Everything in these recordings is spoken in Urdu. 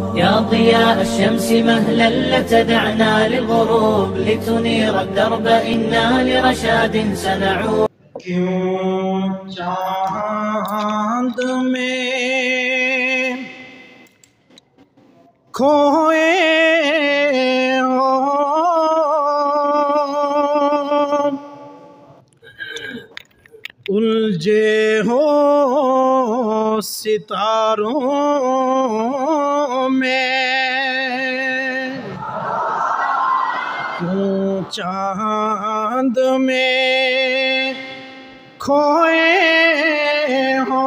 يا ضياء الشمس مهلا لتدعنا للغروب لتنير الدرب إنا لرشاد سنعود کیوں چاند میں کھوئے ہو الجھے ہو ستاروں میں کیوں چاند میں کھوئے ہو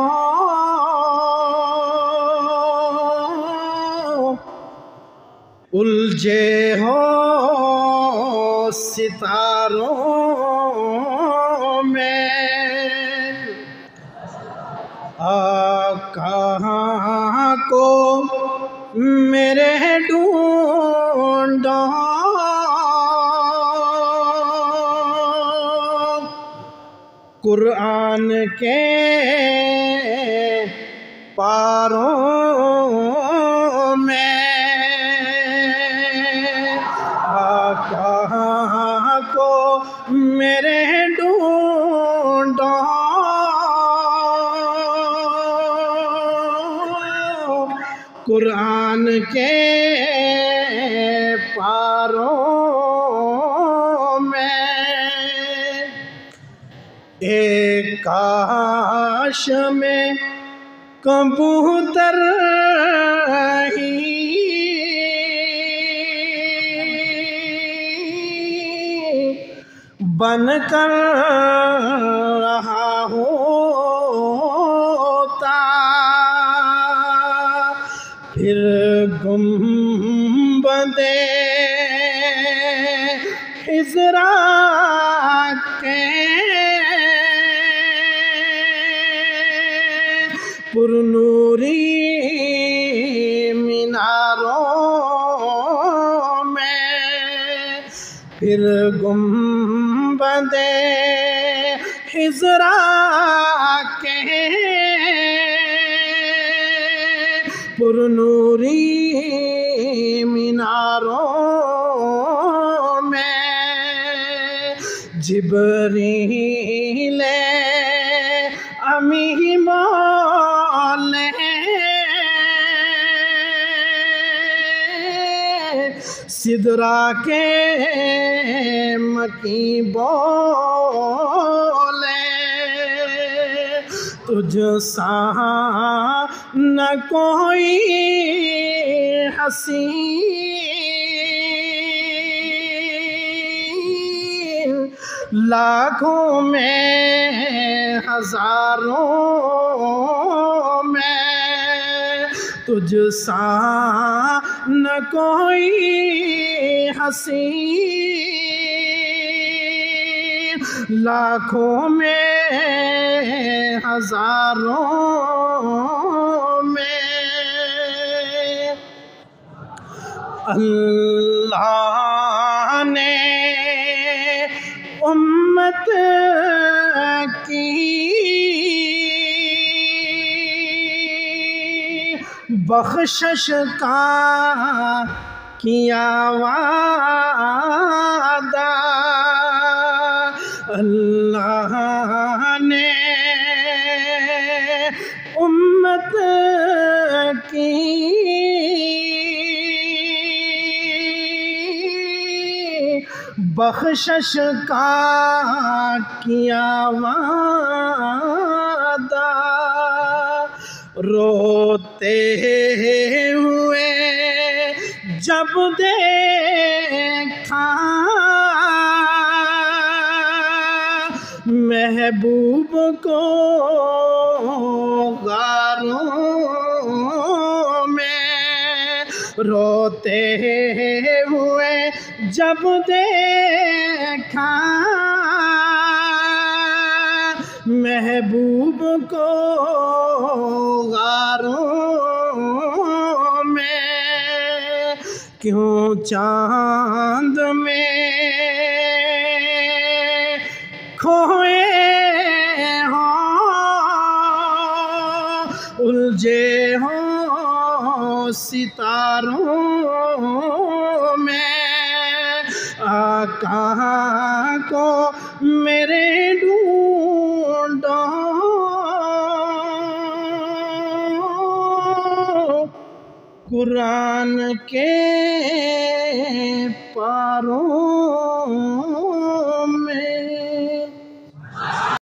الجھے ہو ستاروں میں آقا کو میرے ڈھونڈو قرآن کے پاروں میں آقا کو میرے ڈھونڈو قرآن کے پاروں میں ایک کاش میں کبوتر ہی بن کر رہا ہوتا پھر گنبدِ خضرا کے پرنوری میناروں میں پھر گنبدِ خضرا کے پرنوری میناروں میں جبریل امی بولے سدرا کے مکی بولے تجھ سا نہ کوئی حسین لاکھوں میں ہزاروں میں تجھ سا نہ کوئی حسین لاکھوں میں ہزاروں میں اللہ نے امت کی بخشش کا کیا وعدہ اللہ نے امت کی بخشش کا کیا وعدہ روتے ہوئے جب دیکھا محبوب کو غاروں میں روتے ہوئے جب دیکھا محبوب کو غاروں میں کیوں چاند میں کھوئے ہو الجھے ہو ستاروں میں آقا کو میرے ڈھونڈو، قرآن کے پاروں